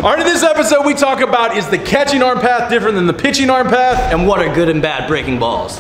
All right, in this episode, we talk about, is the catching arm path different than the pitching arm path? And what are good and bad breaking balls?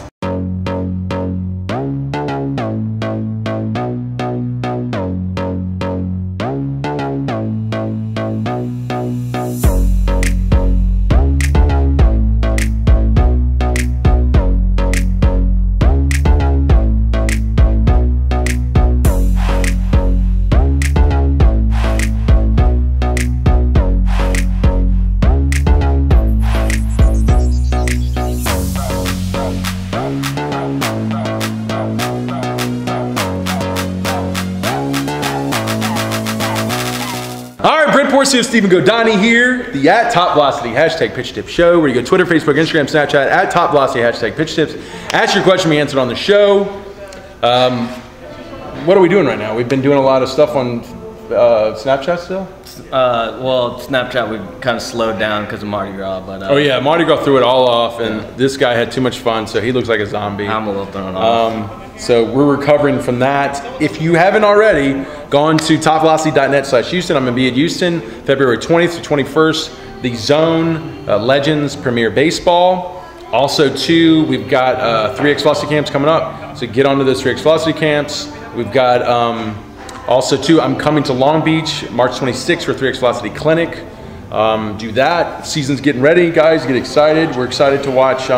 Stephen Godani here, the @TopVelocity #PitchTip show, where you go Twitter, Facebook, Instagram, Snapchat, @TopVelocity #PitchTips. Ask your question, we answer it on the show. What are we doing right now? We've been doing a lot of stuff on Snapchat still? Well, Snapchat we've kind of slowed down because of Mardi Gras, but oh yeah, Mardi Gras threw it all off, and this guy had too much fun, so he looks like a zombie. I'm a little thrown off. So we're recovering from that. If you haven't already, go on to TopVelocity.net/Houston. I'm gonna be at Houston, February 20th to 21st. The Zone Legends Premier Baseball. Also too, we've got 3X Velocity camps coming up. So get onto those 3X Velocity camps. We've got also too, I'm coming to Long Beach, March 26th for 3X Velocity Clinic. Do that. Season's getting ready, guys. Get excited. We're excited to watch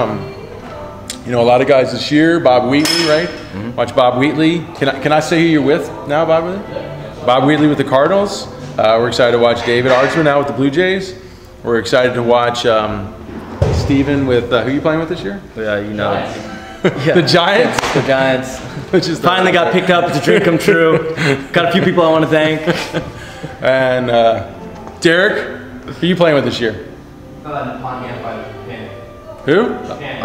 you know, a lot of guys this year. Bob Wheatley, right? Mm-hmm. Watch Bob Wheatley. Can I say who you're with now, Bob Wheatley? Yeah. Bob Wheatley with the Cardinals. We're excited to watch David Artsman now with the Blue Jays. We're excited to watch Steven with, who are you playing with this year? Yeah, you know. The Giants? The Giants. Which is finally got picked up. It's a dream come true. Got a few people I want to thank. And Derek, who are you playing with this year? Who?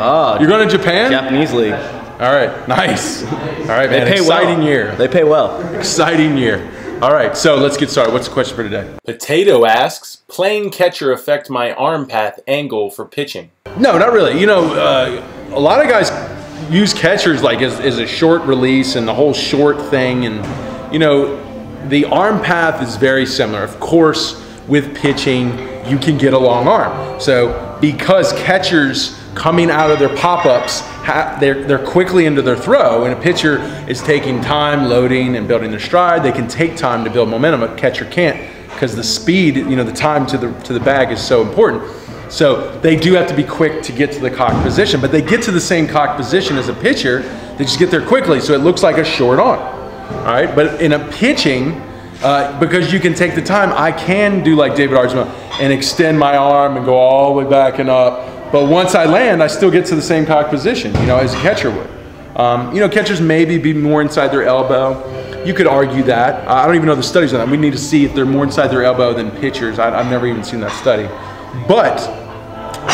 Oh, you're going to Japan? Japanese league. All right, nice. All right, man. Exciting year. They pay well. Exciting year. All right, so let's get started. What's the question for today? Potato asks, playing catcher affect my arm path angle for pitching? No, not really. You know, a lot of guys use catchers like as a short release and the whole short thing, and you know, the arm path is very similar. Of course, with pitching, you can get a long arm. So because catchers coming out of their pop-ups, they're quickly into their throw, and a pitcher is taking time loading and building their stride. They can take time to build momentum. A catcher can't, because the speed, you know, the time to the bag is so important. So they do have to be quick to get to the cock position, but they get to the same cock position as a pitcher. They just get there quickly, so it looks like a short arm. All right, but in a pitching, because you can take the time, I can do like David Artsman and extend my arm and go all the way back and up. But once I land, I still get to the same cock position, you know, as a catcher would. You know, catchers maybe be more inside their elbow. You could argue that. I don't even know the studies on that. We need to see if they're more inside their elbow than pitchers. I've never even seen that study. But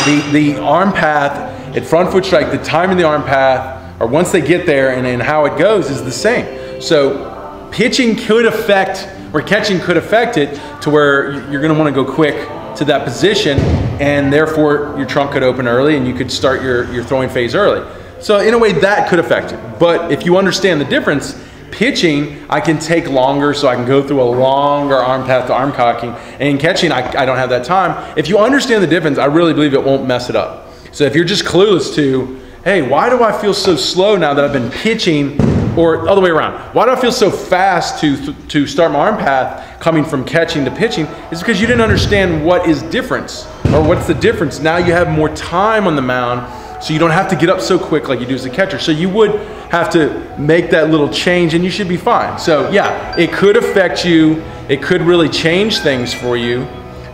the arm path at front foot strike, the time in the arm path, or once they get there and how it goes is the same. So pitching could affect, or catching could affect it to where you're going to want to go quick to that position, and therefore your trunk could open early and you could start your throwing phase early. So in a way that could affect it. But if you understand the difference, pitching, I can take longer, so I can go through a longer arm path to arm cocking. And in catching, I don't have that time. If you understand the difference, I really believe it won't mess it up. So if you're just clueless to, hey, why do I feel so slow now that I've been pitching, or other way around, why do I feel so fast to start my arm path coming from catching to pitching? It's because you didn't understand what is difference, or what's the difference. Now you have more time on the mound, so you don't have to get up so quick like you do as a catcher. So you would have to make that little change and you should be fine. So yeah, it could affect you. It could really change things for you.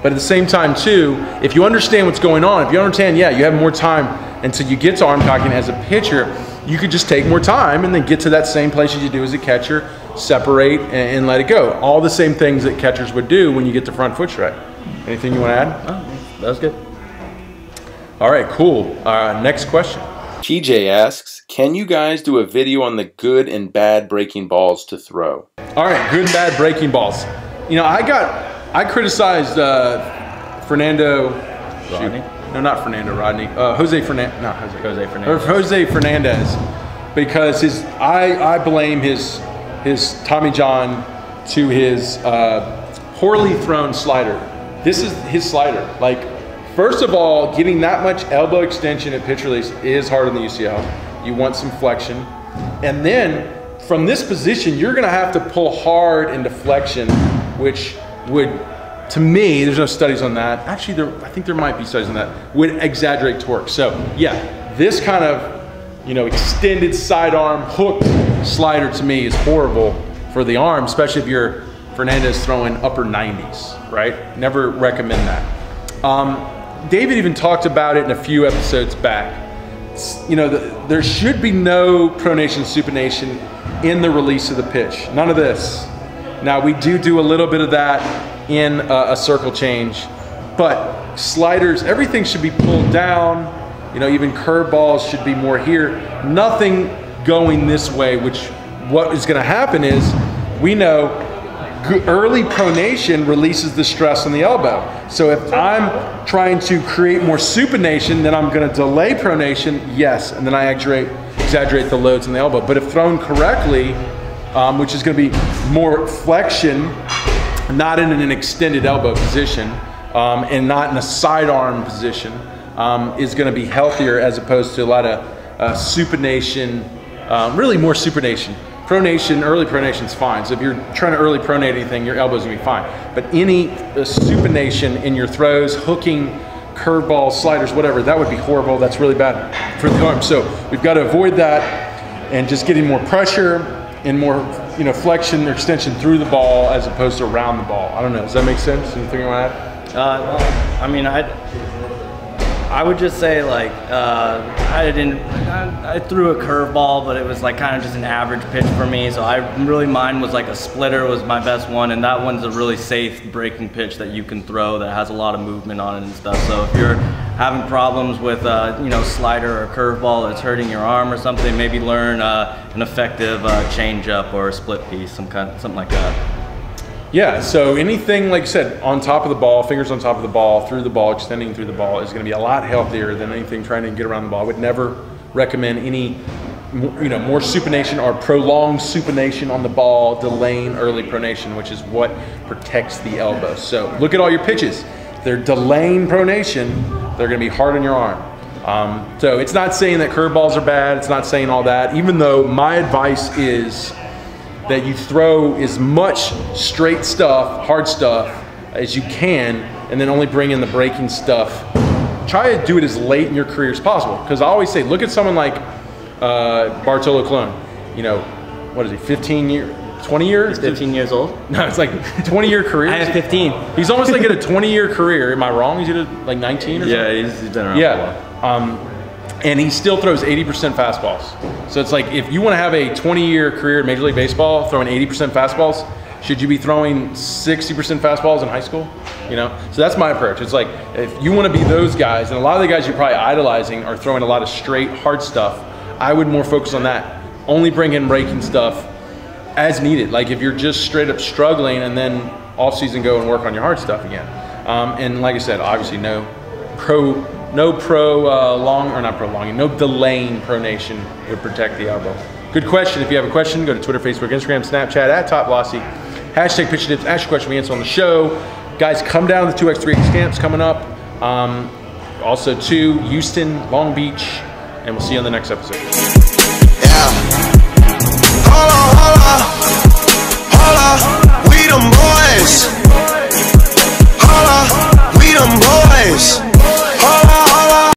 But at the same time too, if you understand what's going on, if you understand, yeah, you have more time until you get to arm cocking as a pitcher, you could just take more time and then get to that same place as you do as a catcher, separate and let it go. All the same things that catchers would do when you get to front foot strike. Anything you want to add? Oh, that was good. All right, cool. Next question. TJ asks, can you guys do a video on the good and bad breaking balls to throw? All right, good and bad breaking balls. You know, I criticized Fernando. Rodney? No, not Fernando Rodney. Jose Fernandez, because I blame his Tommy John to his poorly thrown slider. this is his slider. Like, first of all, getting that much elbow extension at pitch release is hard on the UCL. You want some flexion. And then from this position, you're gonna have to pull hard into flexion, which would, to me, there's no studies on that. Actually, I think there might be studies on that, would exaggerate torque. So yeah, this kind of, you know, extended sidearm hooked slider to me is horrible for the arm, especially if you're Fernandez throwing upper 90s, right? Never recommend that. David even talked about it in a few episodes back. You know, there should be no pronation, supination in the release of the pitch. None of this. Now we do a little bit of that in a circle change, but sliders, everything should be pulled down. You know, even curveballs should be more here. Nothing going this way, which what is gonna happen is, we know early pronation releases the stress on the elbow. So if I'm trying to create more supination, then I'm gonna delay pronation, yes, and then I exaggerate the loads on the elbow. But if thrown correctly, which is gonna be more flexion, not in an extended elbow position, and not in a sidearm position, is gonna be healthier as opposed to a lot of supination, really more supination. Pronation, early pronation is fine. So if you're trying to early pronate anything, your elbow's gonna be fine. But any supination in your throws, hooking, curveballs, sliders, whatever, that would be horrible. That's really bad for the arm. So we've got to avoid that and just getting more pressure and more, you know, flexion or extension through the ball as opposed to around the ball. I don't know, does that make sense? Anything you want to add? Well, I mean, I would just say, like, I threw a curveball, but it was like kind of just an average pitch for me. So mine was like a splitter was my best one, and that one's a really safe breaking pitch that you can throw that has a lot of movement on it and stuff. So if you're having problems with you know, slider or curveball that's hurting your arm or something, maybe learn an effective change up or a split piece, something like that. Yeah, so anything, like I said, on top of the ball, fingers on top of the ball, through the ball, extending through the ball is gonna be a lot healthier than anything trying to get around the ball. I would never recommend any, you know, more supination or prolonged supination on the ball, delaying early pronation, which is what protects the elbow. So look at all your pitches. If they're delaying pronation, they're gonna be hard on your arm. So it's not saying that curveballs are bad, it's not saying all that, even though my advice is that you throw as much straight stuff, hard stuff, as you can, and then only bring in the breaking stuff. Try to do it as late in your career as possible. Because I always say, look at someone like Bartolo Colon. You know, what is he, 15 years, 20 years? He's 15 years old? No, it's like 20-year career. I have 15. He's almost like at a 20-year career. Am I wrong? He's at like 19 or something? Yeah, he's been around for a while. And he still throws 80% fastballs. So it's like, if you want to have a 20-year career in Major League Baseball throwing 80% fastballs, should you be throwing 60% fastballs in high school? You know, so that's my approach. It's like, if you want to be those guys, and a lot of the guys you're probably idolizing are throwing a lot of straight, hard stuff, I would more focus on that. Only bring in breaking stuff as needed. Like if you're just straight up struggling, and then off season go and work on your hard stuff again. And like I said, obviously no delaying pronation would protect the elbow. Good question. If you have a question, go to Twitter, Facebook, Instagram, Snapchat at TopVelocity. Hashtag pitch tips, ask your question, we answer on the show. Guys, come down to the 2x3x camps coming up. Also to Houston, Long Beach, and we'll see you on the next episode. Yeah. Holla, we them boys. Holla, we them boys.